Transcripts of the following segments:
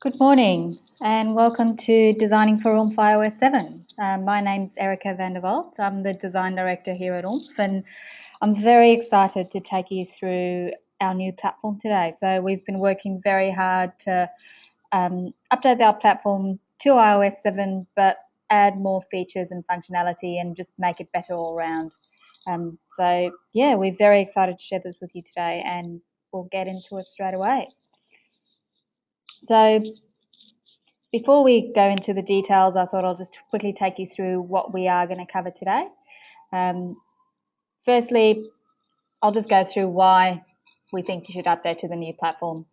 Good morning and welcome to Designing for Oomph iOS7. My name's Erica van der Walt. I'm the Design Director here at Oomph, and I'm very excited to take you through our new platform today. So we've been working very hard to update our platform to iOS 7, but add more features and functionality and just make it better all around. We're very excited to share this with you today, and we'll get into it straight away. So before we go into the details, I thought I'll just quickly take you through what we are going to cover today. Firstly, I'll just go through why we think you should update to the new platform.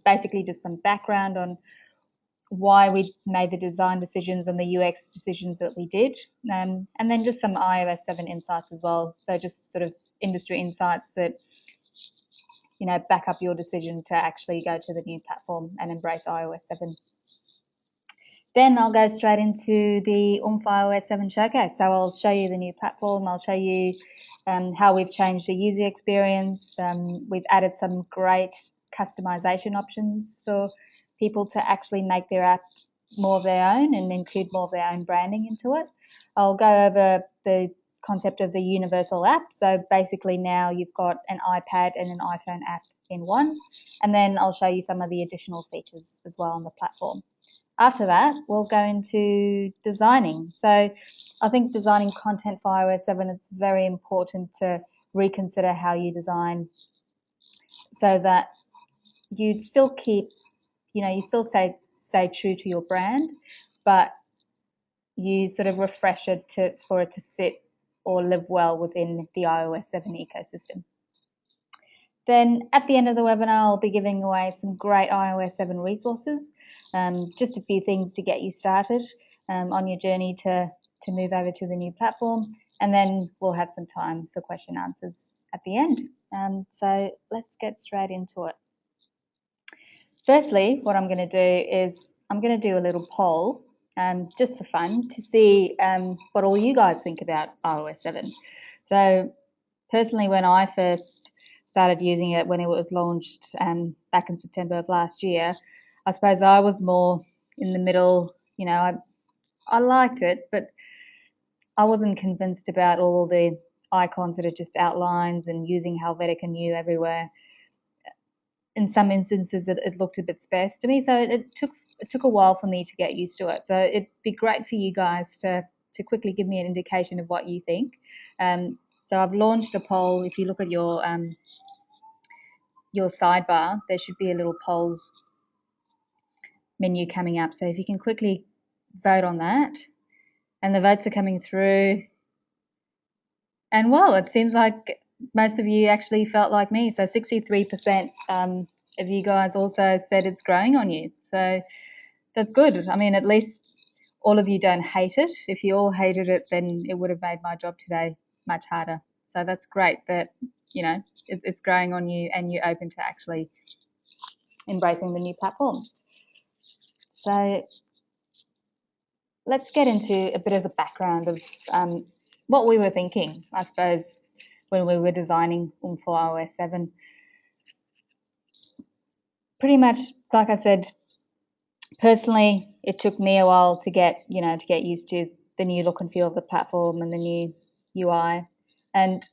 Basically, just some background on why we made the design decisions and the UX decisions that we did, and then just some iOS 7 insights as well. So just sort of industry insights that back up your decision to actually go to the new platform and embrace iOS 7. Then I'll go straight into the Oomph iOS 7 showcase. So I'll show you the new platform. I'll show you how we've changed the user experience. We've added some great customization options for people to actually make their app more of their own and include more of their own branding into it. I'll go over the concept of the universal app. So basically now you've got an iPad and an iPhone app in one. And then I'll show you some of the additional features as well on the platform. After that, we'll go into designing. So I think designing content for iOS 7, it's very important to reconsider how you design so that you still keep, you still stay true to your brand, but you sort of refresh it for it to sit or live well within the iOS 7 ecosystem. Then at the end of the webinar, I'll be giving away some great iOS 7 resources. Just a few things to get you started on your journey to move over to the new platform, and then we'll have some time for question answers at the end. So let's get straight into it. Firstly, what I'm going to do is I'm going to do a little poll just for fun to see what all you guys think about iOS 7. So personally, when I first started using it when it was launched back in September of last year, I suppose I was more in the middle. I liked it, but I wasn't convinced about all the icons that are just outlines and using Helvetica New everywhere. In some instances, it looked a bit sparse to me, so it took a while for me to get used to it. So it'd be great for you guys to quickly give me an indication of what you think. So I've launched a poll. If you look at your sidebar, there should be a little polls menu coming up. So if you can quickly vote on that, and the votes are coming through. And well, it seems like most of you actually felt like me. So 63% of you guys also said it's growing on you. So that's good. I mean, at least all of you don't hate it. If you all hated it, then it would have made my job today much harder. So that's great that, it's growing on you and you're open to actually embracing the new platform. So let's get into a bit of the background of what we were thinking, I suppose, when we were designing Oomph for iOS 7. Pretty much, like I said, personally, it took me a while to get used to the new look and feel of the platform and the new UI. And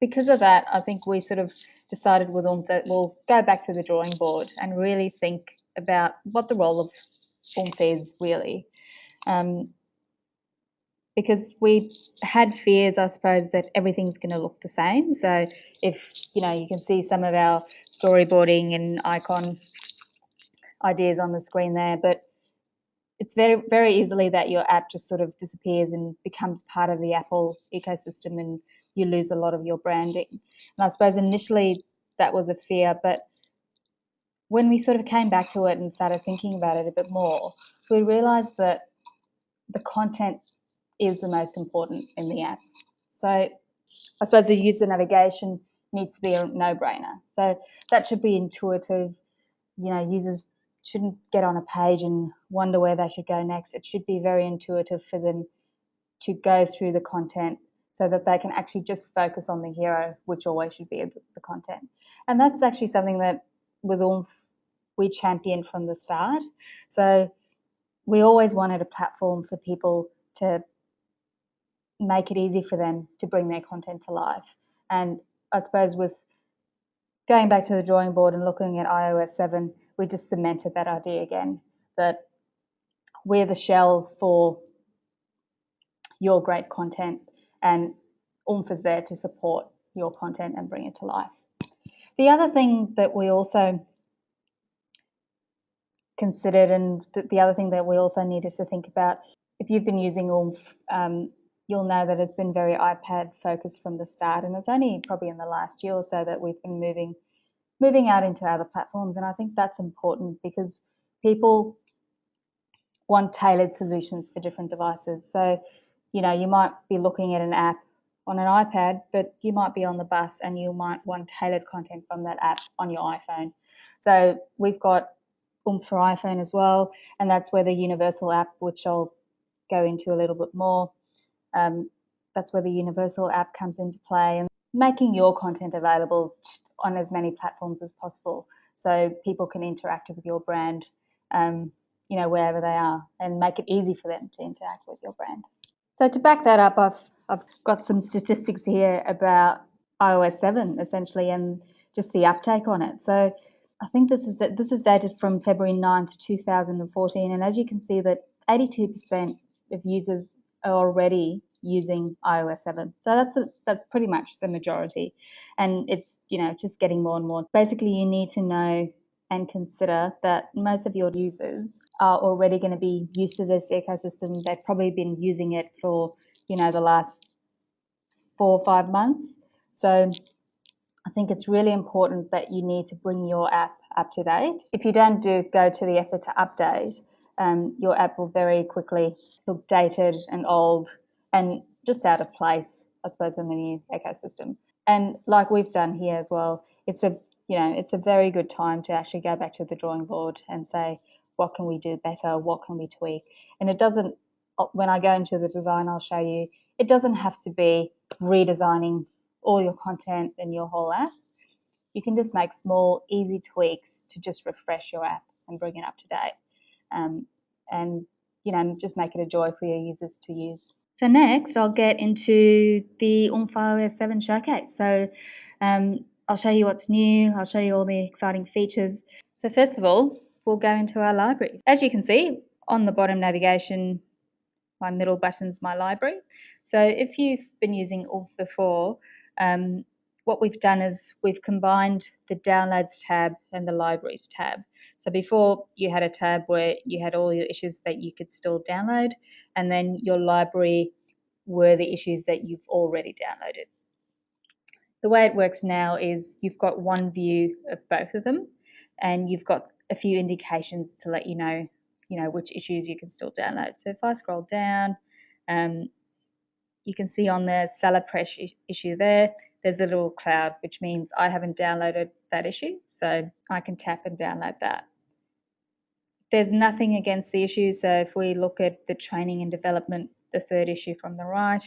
because of that, I think we sort of decided with Oomph that we'll go back to the drawing board and really think about what the role of Oomph is really. Because we had fears, I suppose, that everything's going to look the same. So if, you can see some of our storyboarding and icon ideas on the screen there, but it's very, very easily that your app just sort of disappears and becomes part of the Apple ecosystem and you lose a lot of your branding. And I suppose initially that was a fear, but when we sort of came back to it and started thinking about it a bit more, we realized that the content is the most important in the app. So I suppose the user navigation needs to be a no-brainer. So that should be intuitive. Users shouldn't get on a page and wonder where they should go next. It should be very intuitive for them to go through the content so that they can actually just focus on the hero, which always should be the content. And that's actually something that with Oomph we championed from the start. So we always wanted a platform for people to make it easy for them to bring their content to life. And I suppose with going back to the drawing board and looking at iOS7, we just cemented that idea again, that we're the shell for your great content, and Oomph is there to support your content and bring it to life. The other thing that we also considered, and the other thing that we also needed to think about, if you've been using Oomph, you'll know that it's been very iPad focused from the start, and it's only probably in the last year or so that we've been moving out into other platforms. And I think that's important because people want tailored solutions for different devices. So, you know, you might be looking at an app on an iPad, but you might be on the bus and you might want tailored content from that app on your iPhone. So we've got Oomph for iPhone as well, and that's where the universal app, which I'll go into a little bit more, that's where the universal app comes into play, and making your content available on as many platforms as possible so people can interact with your brand, you know, wherever they are, and make it easy for them to interact with your brand. So to back that up, I've got some statistics here about iOS7 essentially, and just the uptake on it. So I think this is dated from February 9th, 2014, and as you can see that 82% of users are already using iOS 7. So that's pretty much the majority, and it's, you know, just getting more and more. Basically, you need to know and consider that most of your users are already going to be used to this ecosystem. They've probably been using it for, you know, the last 4 or 5 months. So I think it's really important that you need to bring your app up to date. If you don't go to the effort to update, your app will very quickly look dated and old and just out of place, I suppose, in the new ecosystem. And like we've done here as well, it's a very good time to actually go back to the drawing board and say, what can we do better? What can we tweak? And it doesn't, when I go into the design, I'll show you, it doesn't have to be redesigning all your content and your whole app. You can just make small, easy tweaks to just refresh your app and bring it up to date. And, you know, just make it a joy for your users to use. So next, I'll get into the Oomph iOS 7 showcase. So I'll show you what's new. I'll show you all the exciting features. So first of all, we'll go into our library. As you can see, on the bottom navigation, my middle button's my library. So if you've been using Oomph before, what we've done is we've combined the Downloads tab and the Libraries tab. So before, you had a tab where you had all your issues that you could still download, and then your library were the issues that you've already downloaded. The way it works now is you've got one view of both of them, and you've got a few indications to let you know which issues you can still download. So if I scroll down, you can see on the Salapresh issue there's a little cloud, which means I haven't downloaded that issue, so I can tap and download that. There's nothing against the issue, so if we look at the training and development, the third issue from the right,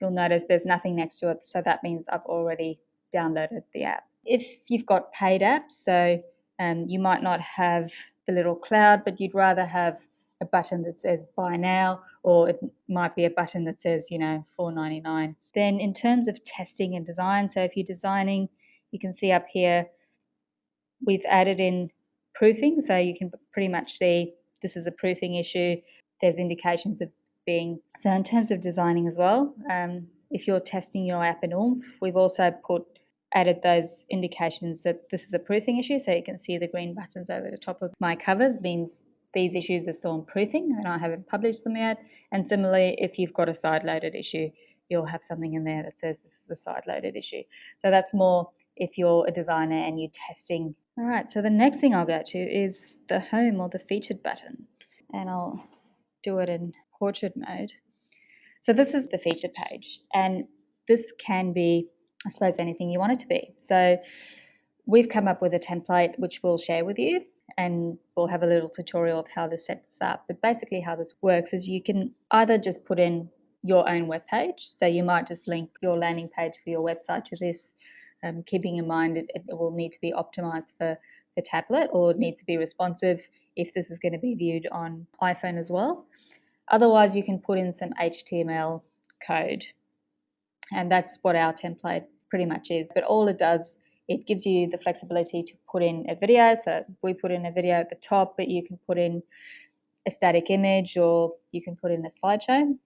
you'll notice there's nothing next to it, so that means I've already downloaded the app. If you've got paid apps, so you might not have the little cloud, but you'd rather have a button that says buy now, or it might be a button that says, you know, $4.99. Then in terms of testing and design, so if you're designing, you can see up here, we've added in proofing, so you can pretty much see this is a proofing issue. There's indications of being. So in terms of designing as well, if you're testing your app in Oomph, we've also added those indications that this is a proofing issue, so you can see the green buttons over the top of my covers means these issues are still in proofing and I haven't published them yet. And similarly, if you've got a side-loaded issue, you'll have something in there that says this is a side-loaded issue. So that's more if you're a designer and you're testing. All right, so the next thing I'll go to is the home or the featured button, and I'll do it in portrait mode. So this is the featured page, and this can be, I suppose, anything you want it to be. So we've come up with a template which we'll share with you, and we'll have a little tutorial of how to set this up. But basically how this works is you can either just put in your own web page, so you might just link your landing page for your website to this, keeping in mind it will need to be optimized for for tablet or needs to be responsive if this is going to be viewed on iPhone as well. Otherwise, you can put in some HTML code, and that's what our template pretty much is. But all it does, it gives you the flexibility to put in a video. So we put in a video at the top, but you can put in a static image or you can put in a slideshow.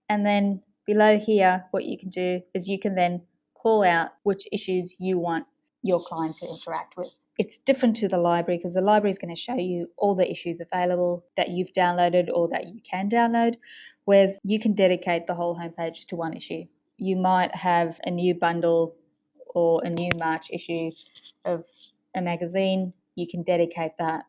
And then below here, what you can do is you can then call out which issues you want your client to interact with. It's different to the library because the library is going to show you all the issues available that you've downloaded or that you can download, whereas you can dedicate the whole homepage to one issue. You might have a new bundle or a new March issue of a magazine. You can dedicate that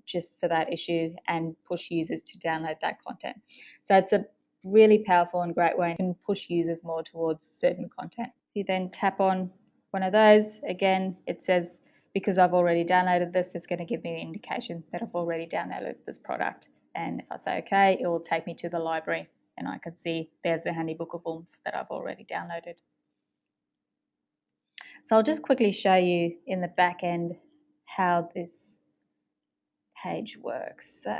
just for that issue and push users to download that content. So it's a really powerful and great way to push users more towards certain content. You then tap on one of those, again, it says, because I've already downloaded this, it's going to give me an indication that I've already downloaded this product. And if I say okay, it will take me to the library and I can see there's the handy book of Oomph that I've already downloaded. So I'll just quickly show you in the back end how this page works. So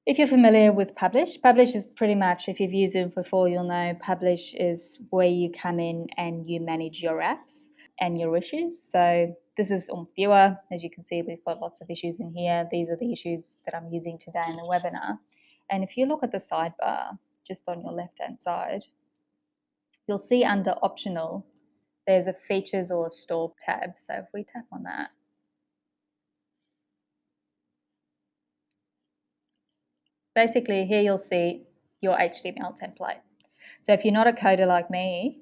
if you're familiar with Publish, Publish is pretty much, if you've used it before, you'll know Publish is where you come in and you manage your apps and your issues. So this is Oomph Viewer. As you can see, we've got lots of issues in here. These are the issues that I'm using today in the webinar. And if you look at the sidebar, just on your left-hand side, you'll see under Optional, there's a Features or Store tab. So if we tap on that, basically here you'll see your HTML template. So if you're not a coder like me,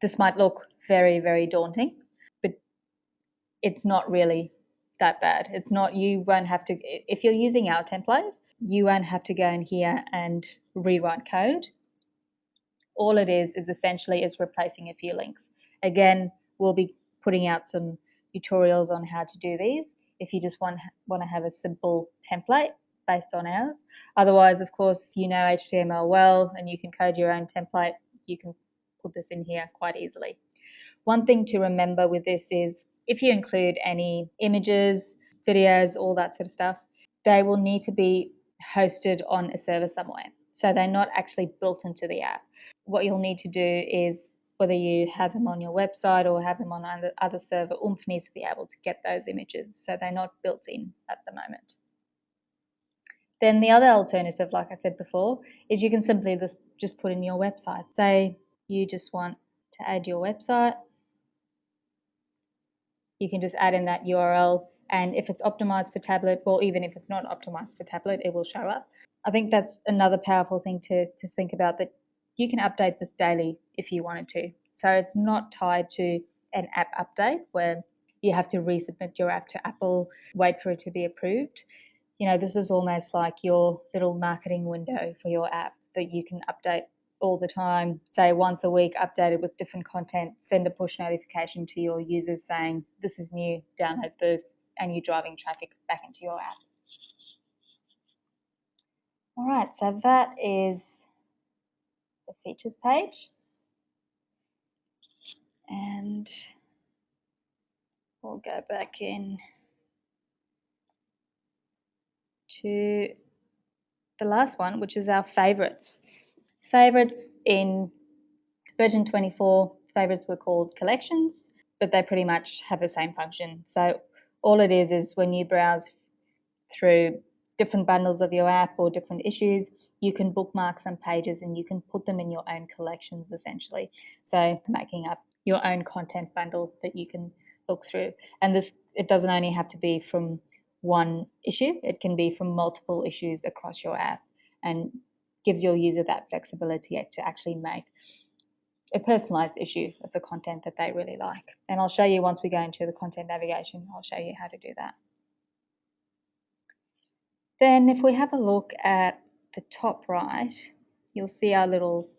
this might look very, very daunting, but it's not really that bad. It's not, you won't have to, if you're using our template, you won't have to go in here and rewrite code. All it is essentially is replacing a few links. Again, we'll be putting out some tutorials on how to do these if you just want to have a simple template based on ours. Otherwise, of course, you know HTML well and you can code your own template. You can put this in here quite easily. One thing to remember with this is if you include any images, videos, all that sort of stuff, they will need to be hosted on a server somewhere. So they're not actually built into the app. What you'll need to do is, whether you have them on your website or have them on other server, Oomph needs to be able to get those images. So they're not built in at the moment. Then the other alternative, like I said before, is you can simply just put in your website. Say you just want to add your website. You can just add in that URL, and if it's optimized for tablet, or even if it's not optimized for tablet, it will show up. I think that's another powerful thing to think about, that you can update this daily if you wanted to. So it's not tied to an app update where you have to resubmit your app to Apple, wait for it to be approved. You know, this is almost like your little marketing window for your app that you can update all the time, say once a week, update it with different content, send a push notification to your users saying this is new, download this, and you're driving traffic back into your app. All right, so that is the features page. And we'll go back in to the last one, which is our favorites. Favorites in version 24, favorites were called collections, but they pretty much have the same function. So all it is when you browse through different bundles of your app or different issues, you can bookmark some pages and you can put them in your own collections essentially. So making up your own content bundle that you can look through. And this, it doesn't only have to be from one issue, it can be from multiple issues across your app, and gives your user that flexibility to actually make a personalized issue of the content that they really like. And I'll show you once we go into the content navigation, I'll show you how to do that. Then if we have a look at the top right, you'll see our little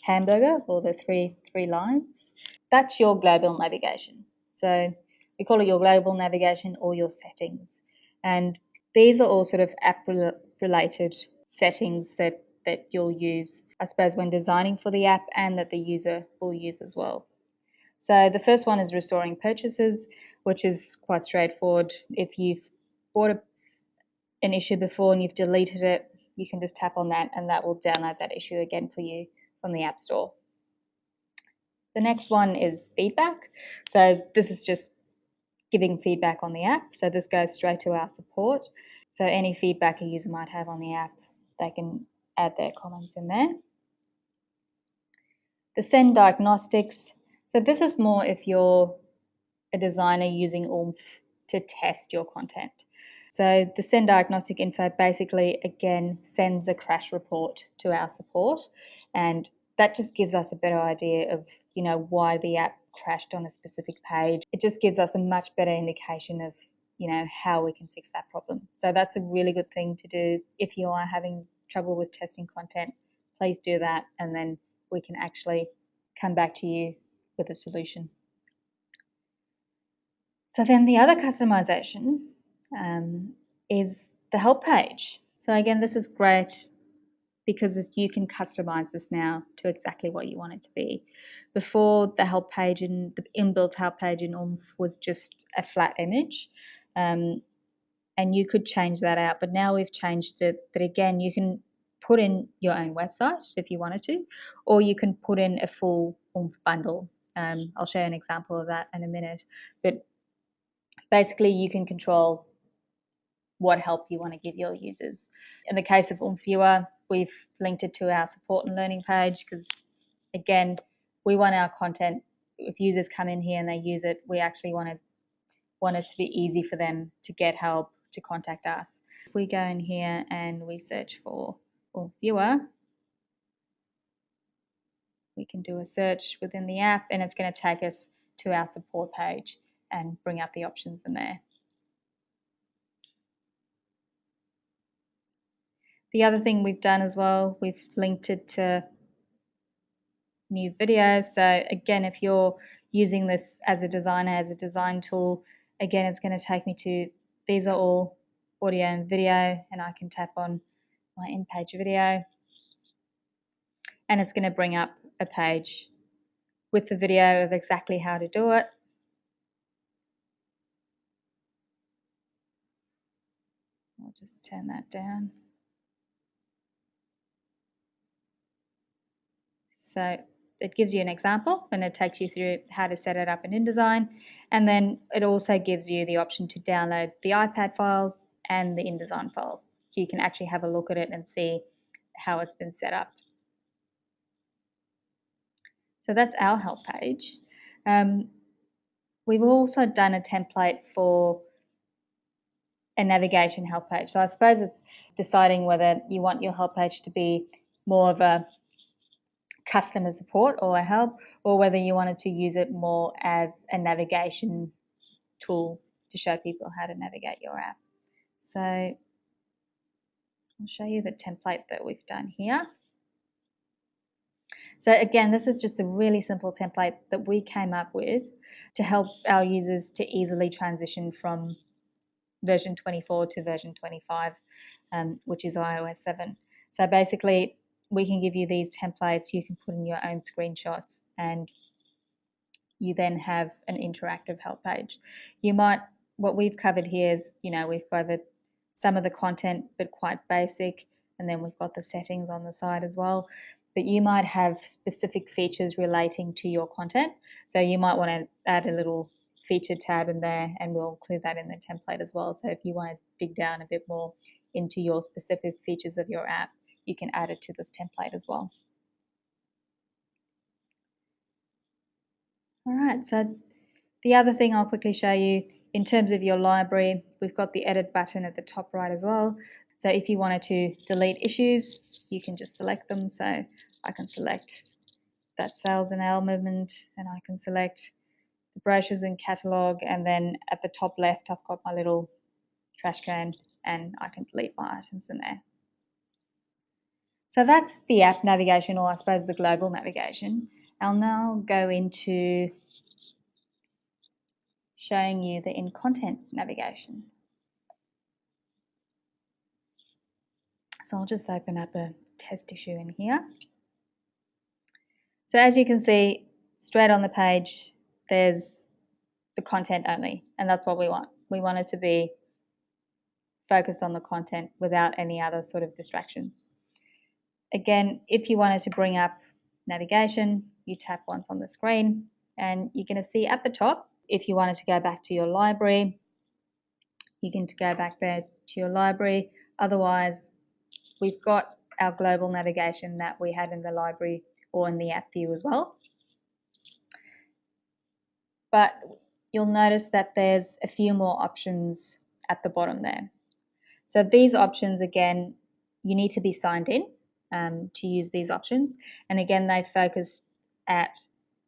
hamburger, or the three lines. That's your global navigation. So we call it your global navigation or your settings. And these are all sort of app related settings that you'll use, I suppose, when designing for the app, and that the user will use as well. So the first one is restoring purchases, which is quite straightforward. If you've bought an issue before and you've deleted it, you can just tap on that and that will download that issue again for you from the App Store. The next one is feedback. So this is just giving feedback on the app. So this goes straight to our support. So any feedback a user might have on the app, they can add their comments in there. The send diagnostics. So this is more if you're a designer using Oomph to test your content. So the send diagnostic info basically, again, sends a crash report to our support, and that just gives us a better idea of, why the app crashed on a specific page. It just gives us a much better indication of, how we can fix that problem. So that's a really good thing to do. If you are having trouble with testing content, please do that, and then we can actually come back to you with a solution. So then the other customization is the help page. So again, this is great because you can customize this now to exactly what you want it to be. Before, the help page and the inbuilt help page in Oomph was just a flat image, and you could change that out. But now we've changed it that again, you can put in your own website if you wanted to, or you can put in a full Oomph bundle. I'll show you an example of that in a minute. But basically, you can control what help you want to give your users. In the case of Oomph Viewer, we've linked it to our support and learning page because, again, we want our content, if users come in here and they use it, we actually want it to be easy for them to get help, to contact us. If we go in here and we search for Oomph Viewer, we can do a search within the app and it's going to take us to our support page and bring up the options in there. The other thing we've done as well, we've linked it to new videos. So again, if you're using this as a designer, as a design tool, again, it's going to take me to, these are all audio and video, and I can tap on my in-page video and it's going to bring up a page with the video of exactly how to do it. I'll just turn that down. So it gives you an example and it takes you through how to set it up in InDesign. And then it also gives you the option to download the iPad files and the InDesign files. So you can actually have a look at it and see how it's been set up. So that's our help page. We've also done a template for a navigation help page. So I suppose it's deciding whether you want your help page to be more of a customer support or a help, or whether you wanted to use it more as a navigation tool to show people how to navigate your app. So I'll show you the template that we've done here. So again, this is just a really simple template that we came up with to help our users to easily transition from version 24 to version 25, which is iOS7. So basically, we can give you these templates, you can put in your own screenshots, and you then have an interactive help page. What we've covered here is, we've covered some of the content, but quite basic, and then we've got the settings on the side as well. But you might have specific features relating to your content. So you might want to add a little feature tab in there, and we'll include that in the template as well. So if you want to dig down a bit more into your specific features of your app, you can add it to this template as well. All right, so the other thing I'll quickly show you, in terms of your library, we've got the edit button at the top right as well. So if you wanted to delete issues, you can just select them. So I can select that sales and element, and I can select the brochures and catalogue, and then at the top left, I've got my little trash can, and I can delete my items in there. So that's the app navigation, or I suppose the global navigation. I'll now go into showing you the in-content navigation. So I'll just open up a test issue in here. So as you can see, straight on the page, there's the content only, and that's what we want. We want it to be focused on the content without any other sort of distractions. Again, if you wanted to bring up navigation, you tap once on the screen and you're going to see at the top, if you wanted to go back to your library, you can go back there to your library. Otherwise, we've got our global navigation that we had in the library or in the app view as well. But you'll notice that there's a few more options at the bottom there. So these options, again, you need to be signed in to use these options. And again, they focus at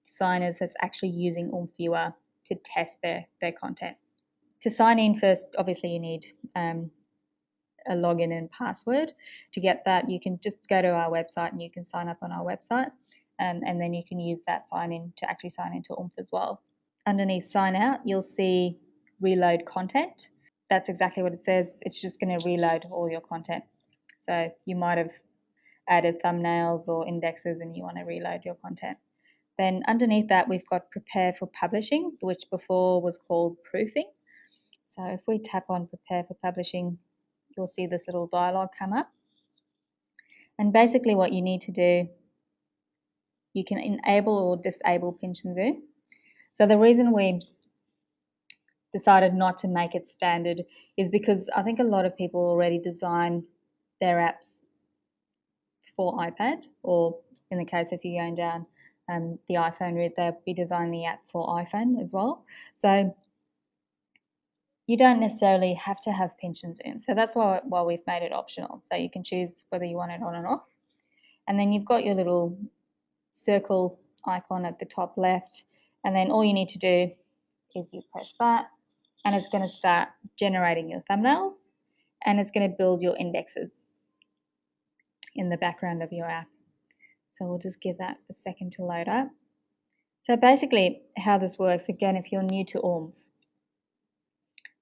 designers that's actually using Oomph Viewer to test their content. To sign in first, obviously you need a login and password. To get that, you can just go to our website and you can sign up on our website, and then you can use that sign in to actually sign into Oomph as well. Underneath sign out, you'll see reload content. That's exactly what it says. It's just going to reload all your content. So you might have added thumbnails or indexes and you want to reload your content. Then underneath that, we've got prepare for publishing, which before was called proofing. So if we tap on prepare for publishing, you'll see this little dialog come up. And basically what you need to do, you can enable or disable pinch and zoom. So the reason we decided not to make it standard is because I think a lot of people already design their apps for iPad, or in the case if you're going down the iPhone route, they'll be designing the app for iPhone as well. So you don't necessarily have to have pinch and zoom. So that's why we've made it optional. So you can choose whether you want it on and off. And then you've got your little circle icon at the top left. And then all you need to do is you press that, and it's going to start generating your thumbnails, and it's going to build your indexes in the background of your app. So we'll just give that a second to load up. So basically how this works, again, if you're new to Oomph,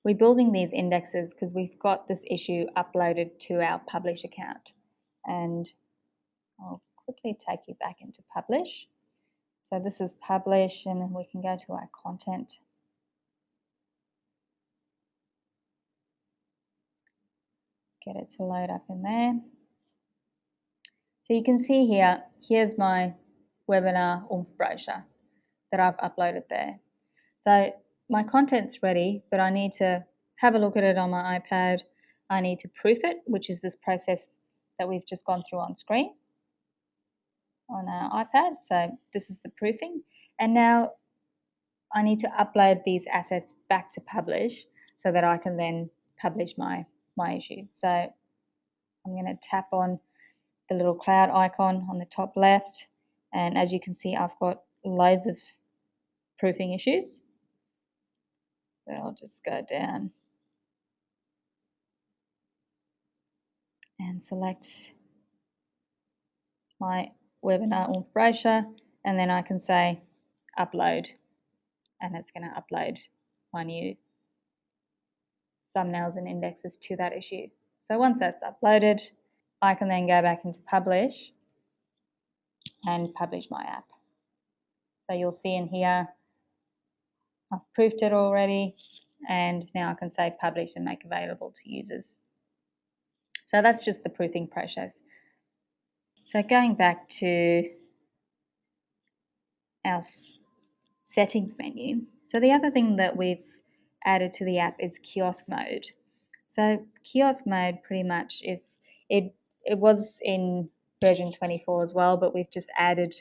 we're building these indexes because we've got this issue uploaded to our publish account. And I'll quickly take you back into publish. So this is publish, and we can go to our content. Get it to load up in there. So you can see here, here's my webinar Oomph brochure that I've uploaded there. So my content's ready, but I need to have a look at it on my iPad. I need to proof it, which is this process that we've just gone through on screen on our iPad. So this is the proofing. And now I need to upload these assets back to publish so that I can then publish my issue. So I'm going to tap on the little cloud icon on the top left, and as you can see, I've got loads of proofing issues. So I'll just go down and select my webinar Oomph brochure, and then I can say upload, and it's going to upload my new thumbnails and indexes to that issue. So once that's uploaded, I can then go back into publish and publish my app. So you'll see in here, I've proofed it already, and now I can say publish and make available to users. So that's just the proofing process. So going back to our settings menu. So the other thing that we've added to the app is kiosk mode. So kiosk mode, pretty much, if it was in version 24 as well, but we've just added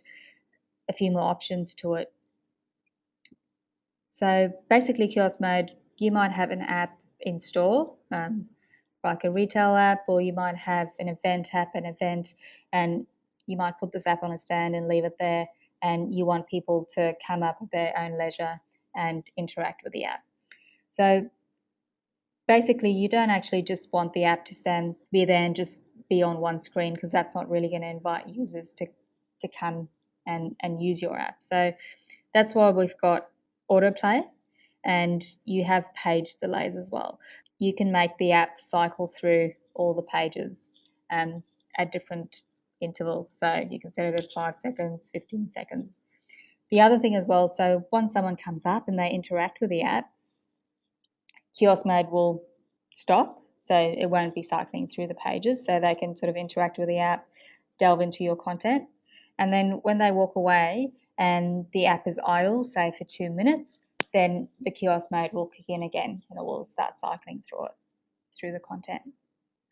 a few more options to it. So basically kiosk mode, you might have an app in store, like a retail app, or you might have an event app, and you might put this app on a stand and leave it there, and you want people to come up at their own leisure and interact with the app. So basically you don't actually just want the app to be there and just be on one screen, because that's not really going to invite users to come and use your app. So that's why we've got autoplay, and you have page delays as well. You can make the app cycle through all the pages at different intervals. So you can set it at 5 seconds, 15 seconds. The other thing as well, so once someone comes up and they interact with the app, kiosk mode will stop, so it won't be cycling through the pages, so they can sort of interact with the app, delve into your content, and then when they walk away and the app is idle, say for 2 minutes, then the kiosk mode will kick in again and it will start cycling through it, through the content.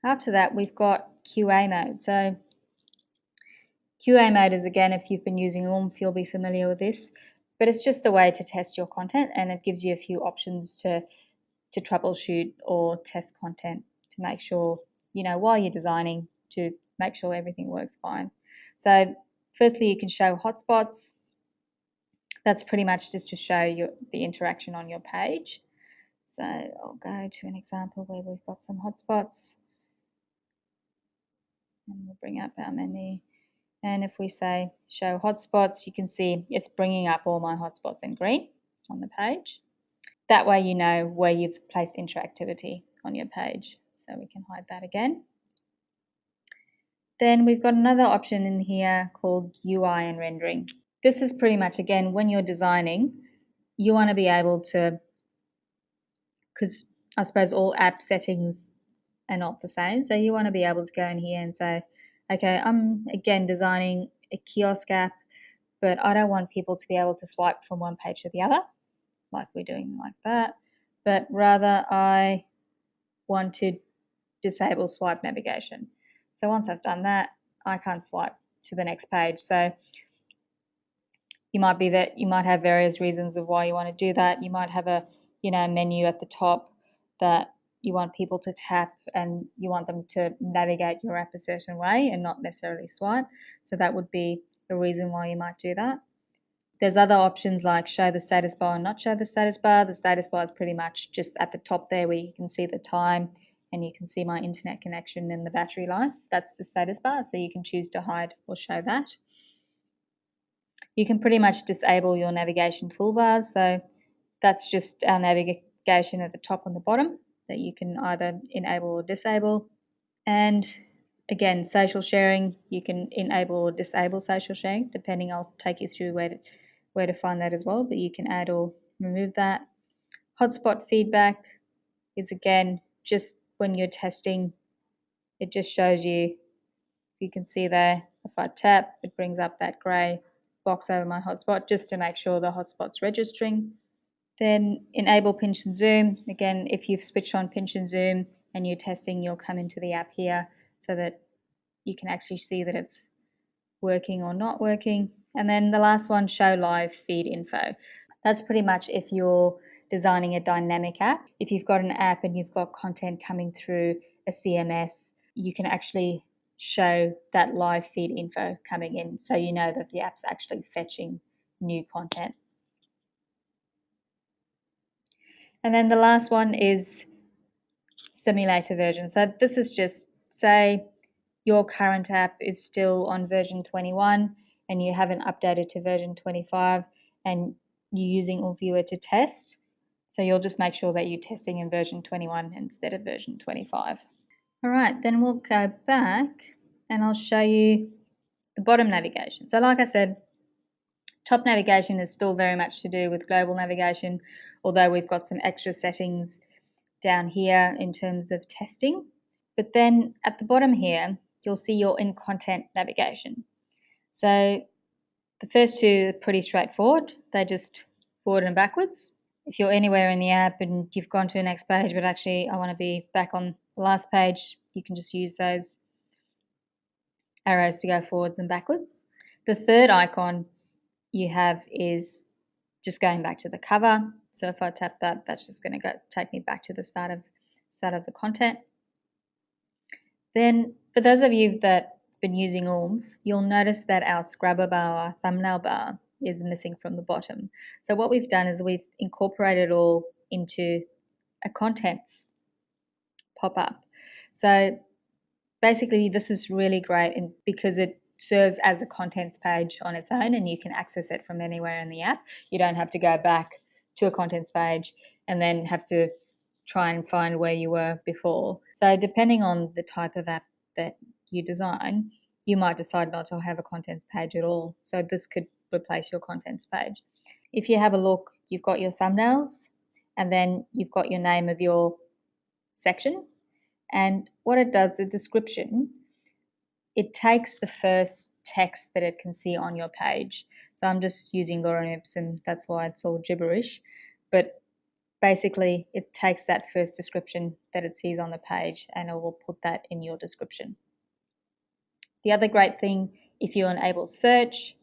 After that, we've got QA mode. So QA mode is, again, if you've been using Oomph, you'll be familiar with this, but it's just a way to test your content, and it gives you a few options to troubleshoot or test content to make sure, while you're designing, to make sure everything works fine. So firstly, you can show hotspots. That's pretty much just to show the interaction on your page. So I'll go to an example where we've got some hotspots, and we'll bring up our menu. And if we say show hotspots, you can see it's bringing up all my hotspots in green on the page. That way you know where you've placed interactivity on your page. So we can hide that again. Then we've got another option in here called UI and rendering. This is pretty much, again, when you're designing, you want to be able to, because I suppose all app settings are not the same, so you want to be able to go in here and say, okay, I'm again designing a kiosk app, but I don't want people to be able to swipe from one page to the other, like we're doing like that, but rather I want to disable swipe navigation. So once I've done that, I can't swipe to the next page. So you might have various reasons of why you want to do that. You might have a menu at the top that you want people to tap, and you want them to navigate your app a certain way and not necessarily swipe. So that would be the reason why you might do that. There's other options like show the status bar and not show the status bar. The status bar is pretty much just at the top there where you can see the time and you can see my internet connection and the battery life. That's the status bar, so you can choose to hide or show that. You can pretty much disable your navigation toolbars, so that's just our navigation at the top and the bottom that you can either enable or disable. And again, social sharing, you can enable or disable social sharing, depending. I'll take you through where to find that as well, but you can add or remove that. Hotspot feedback is, again, just when you're testing, it just shows you, you can see there, if I tap, it brings up that grey box over my hotspot just to make sure the hotspot's registering. Then enable pinch and zoom. Again, if you've switched on pinch and zoom and you're testing, you'll come into the app here so that you can actually see that it's working or not working. And then the last one, show live feed info. That's pretty much if you're designing a dynamic app. If you've got an app and you've got content coming through a CMS, you can actually show that live feed info coming in, so you know that the app's actually fetching new content. And then the last one is simulator version. So this is just, say your current app is still on version 21 and you haven't updated to version 25 and you're using Oomph Viewer to test. So you'll just make sure that you're testing in version 21 instead of version 25. All right, then we'll go back and I'll show you the bottom navigation. So like I said, top navigation is still very much to do with global navigation, although we've got some extra settings down here in terms of testing. But then at the bottom here, you'll see your in content navigation. So the first two are pretty straightforward. They just forward and backwards. If you're anywhere in the app and you've gone to the next page, but actually I want to be back on the last page, you can just use those arrows to go forwards and backwards. The third icon you have is just going back to the cover. So if I tap that, that's just going to take me back to the start of the content. Then for those of you that have been using Oomph, you'll notice that our scrubber bar, our thumbnail bar, is missing from the bottom. So what we've done is we've incorporated it all into a contents pop-up. So basically this is really great because it serves as a contents page on its own and you can access it from anywhere in the app. You don't have to go back to a contents page and then have to try and find where you were before. So depending on the type of app that you design, you might decide not to have a contents page at all. So this could replace your contents page. If you have a look, you've got your thumbnails, and then you've got your name of your section. And what it does, the description, it takes the first text that it can see on your page. So I'm just using lorem ipsum, that's why it's all gibberish. But basically, it takes that first description that it sees on the page and it will put that in your description. The other great thing, if you enable search,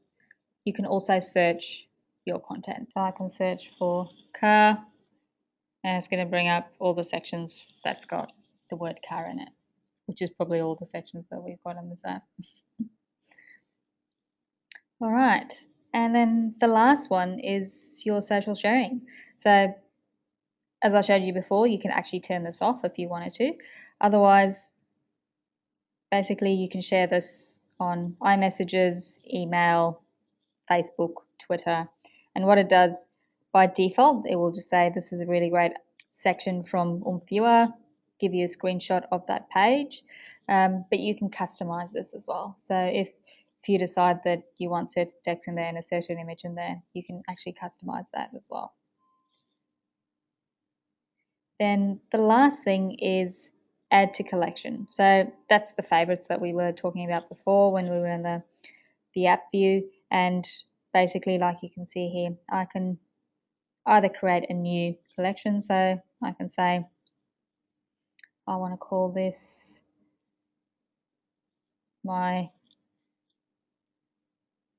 you can also search your content. So I can search for car, and it's going to bring up all the sections that's got the word car in it, which is probably all the sections that we've got on this app. All right, and then the last one is your social sharing. So as I showed you before, you can actually turn this off if you wanted to. Otherwise, basically you can share this on iMessages, email, Facebook, Twitter. And what it does, by default, it will just say this is a really great section from Oomph Viewer, give you a screenshot of that page. But you can customize this as well. So if you decide that you want certain text in there and a certain image in there, you can actually customize that as well. Then the last thing is add to collection. So that's the favorites that we were talking about before when we were in the app view. And basically, like you can see here, I can either create a new collection. So I can say, I want to call this my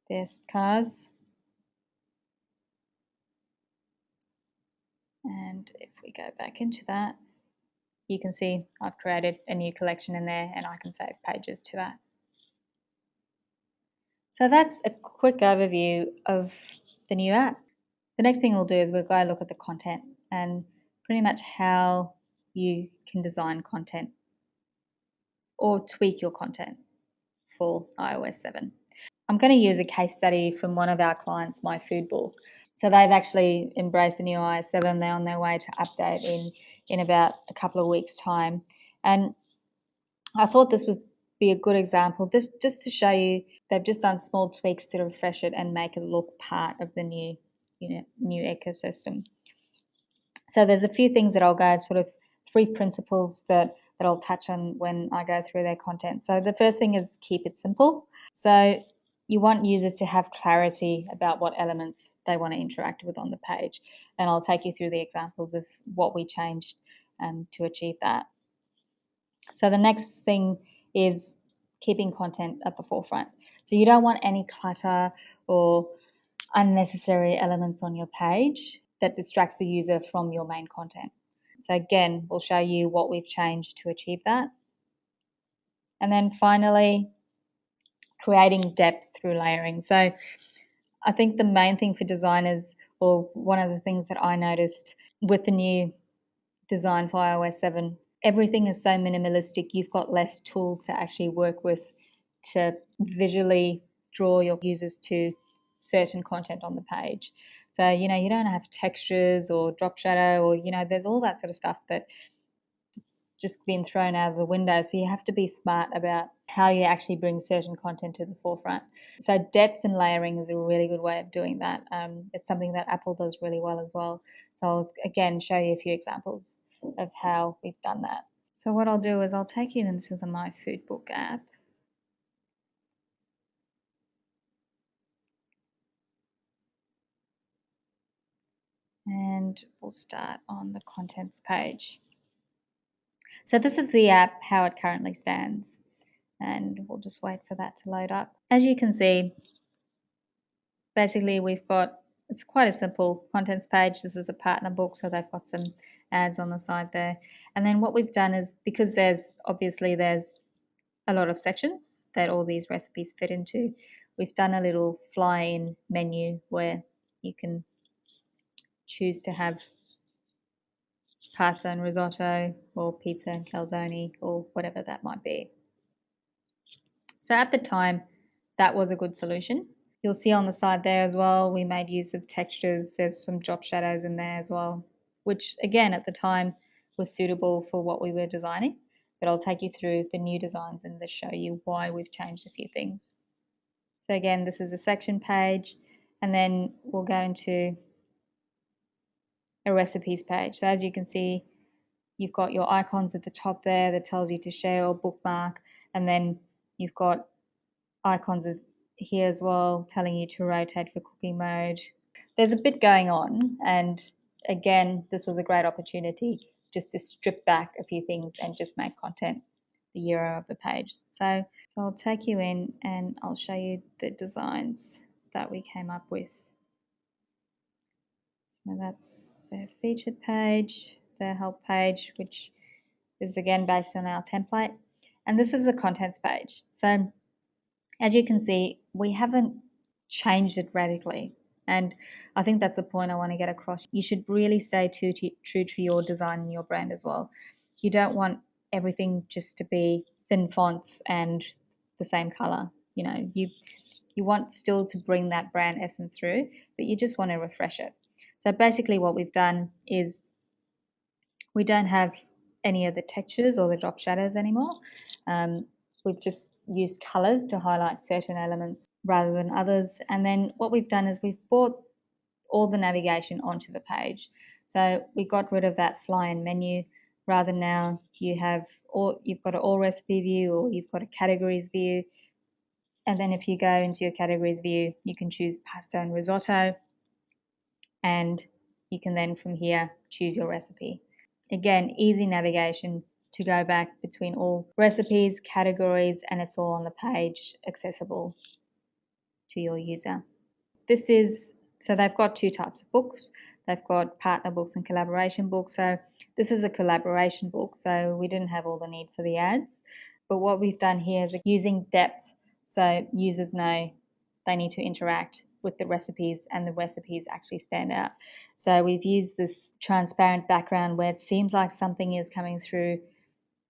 best cars. And if we go back into that, you can see I've created a new collection in there and I can save pages to that. So that's a quick overview of the new app. The next thing we'll do is we'll go look at the content and pretty much how you can design content or tweak your content for iOS 7. I'm going to use a case study from one of our clients, My Food Book. So they've actually embraced the new iOS 7. They're on their way to update in about a couple of weeks' time. And I thought this would be a good example, just to show you they've just done small tweaks to refresh it and make it look part of the new ecosystem. So there's a few things that I'll go, sort of 3 principles that I'll touch on when I go through their content. So the first thing is keep it simple. So you want users to have clarity about what elements they want to interact with on the page. And I'll take you through the examples of what we changed to achieve that. So the next thing is keeping content at the forefront. So you don't want any clutter or unnecessary elements on your page that distracts the user from your main content. So again, we'll show you what we've changed to achieve that. And then finally, creating depth through layering. So I think the main thing for designers, or one of the things that I noticed with the new design for iOS 7, everything is so minimalistic. You've got less tools to actually work with to visually draw your users to certain content on the page. So, you don't have textures or drop shadow or, there's all that sort of stuff that just been thrown out of the window. So you have to be smart about how you actually bring certain content to the forefront. So depth and layering is a really good way of doing that. It's something that Apple does really well as well. So I'll again show you a few examples of how we've done that. So what I'll do is I'll take you into the My Food Book app. And we'll start on the contents page. So this is the app, how it currently stands. And we'll just wait for that to load up. As you can see, basically it's quite a simple contents page. This is a partner book, so they've got some ads on the side there. And then what we've done is, because there's a lot of sections that all these recipes fit into, we've done a little fly-in menu where you can choose to have pasta and risotto or pizza and calzone or whatever that might be. So at the time, that was a good solution. You'll see on the side there as well, we made use of textures. There's some drop shadows in there as well, which again at the time was suitable for what we were designing. But I'll take you through the new designs and just show you why we've changed a few things. So again, this is a section page. and then we'll go into a recipes page. So as you can see, you've got your icons at the top there that tells you to share or bookmark, and then you've got icons here as well telling you to rotate for cooking mode. There's a bit going on, and again, this was a great opportunity just to strip back a few things and just make content the hero of the page. So I'll take you in and I'll show you the designs that we came up with. So that's the featured page, the help page, which is again based on our template. And this is the contents page. So as you can see, we haven't changed it radically. And I think that's the point I want to get across. You should really stay true to your design and your brand as well. You don't want everything just to be thin fonts and the same color. You know, you want still to bring that brand essence through, but you just want to refresh it. So basically what we've done is we don't have any of the textures or the drop shadows anymore. We've just used colors to highlight certain elements rather than others. And then what we've done is we've brought all the navigation onto the page. So we got rid of that fly-in menu. Rather now you've got an all recipe view, or you've got a categories view. And then if you go into your categories view, you can choose pasta and risotto, and you can then from here choose your recipe. Again, easy navigation to go back between all recipes, categories, and it's all on the page accessible to your user. So they've got two types of books. They've got partner books and collaboration books. So this is a collaboration book, so we didn't have all the need for the ads. But what we've done here is using depth, so users know they need to interact with the recipes and the recipes actually stand out. So we've used this transparent background where it seems like something is coming through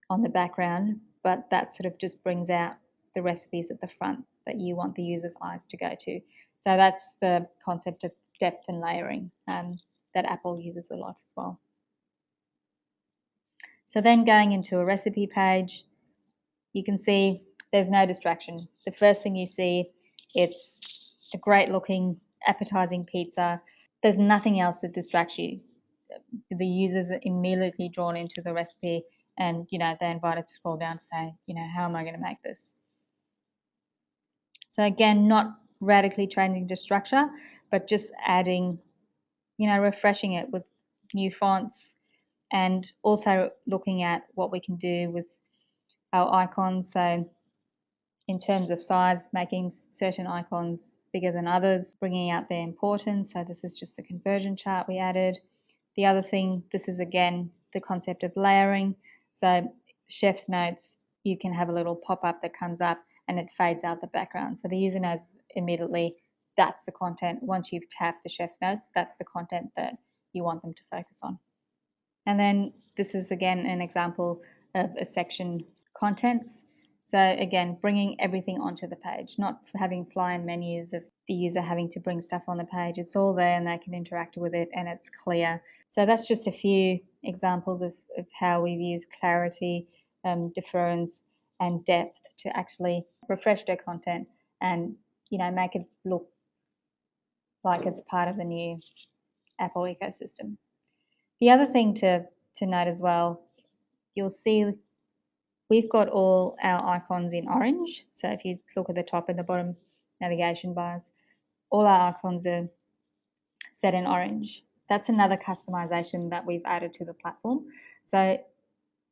on the background, but that sort of just brings out the recipes at the front that you want the user's eyes to go to. So that's the concept of depth and layering that Apple uses a lot as well. So then going into a recipe page, you can see there's no distraction. The first thing you see, it's a great looking appetizing pizza. There's nothing else that distracts you. The user's immediately drawn into the recipe, and they're invited to scroll down to say, how am I going to make this? So again, not radically changing the structure, but just adding, refreshing it with new fonts, and also looking at what we can do with our icons. So in terms of size, making certain icons bigger than others, bringing out their importance. So this is just the conversion chart we added. The other thing, this is again the concept of layering. So chef's notes, you can have a little pop-up that comes up and it fades out the background. So the user knows immediately that's the content. Once you've tapped the chef's notes, that's the content that you want them to focus on. And then this is again an example of a section contents. So again, bringing everything onto the page, not having fly-in menus of the user having to bring stuff on the page. It's all there and they can interact with it and it's clear. So that's just a few examples of how we've used clarity, difference, and depth to actually refresh their content and make it look like it's part of the new Apple ecosystem. The other thing to note as well, you'll see we've got all our icons in orange. So if you look at the top and the bottom navigation bars, all our icons are set in orange. That's another customization that we've added to the platform. So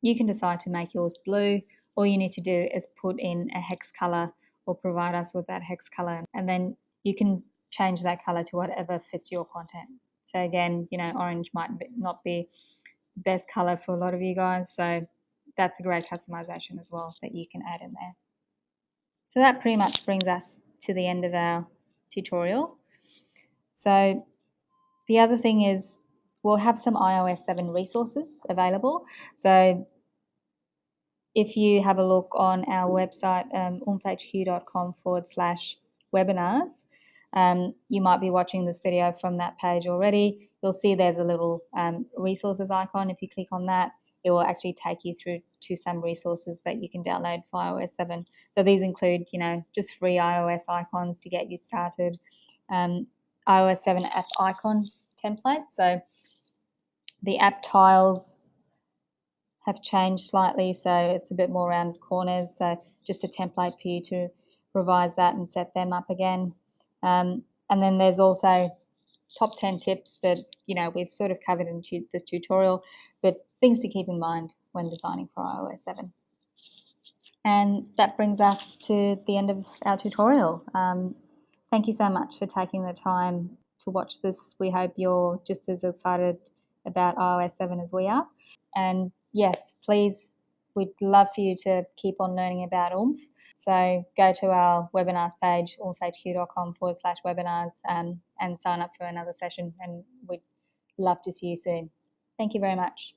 you can decide to make yours blue. All you need to do is put in a hex color or provide us with that hex color, and then you can change that color to whatever fits your content. So again, orange might not be the best color for a lot of you guys, so that's a great customization as well that you can add in there. So that pretty much brings us to the end of our tutorial. So the other thing is we'll have some iOS7 resources available. So if you have a look on our website, oomphq.com/webinars, you might be watching this video from that page already. You'll see there's a little resources icon. If you click on that, it will actually take you through to some resources that you can download for iOS 7. So these include, just free iOS icons to get you started. iOS 7 app icon template. So the app tiles have changed slightly, so it's a bit more round corners. So just a template for you to revise that and set them up again. And then there's also top 10 tips that, you know, we've sort of covered in this tutorial, but things to keep in mind when designing for iOS 7. And that brings us to the end of our tutorial. Thank you so much for taking the time to watch this. We hope you're just as excited about iOS 7 as we are. And yes, please, we'd love for you to keep on learning about Oomph. So go to our webinars page, oomphhq.com/webinars, and sign up for another session. And we'd love to see you soon. Thank you very much.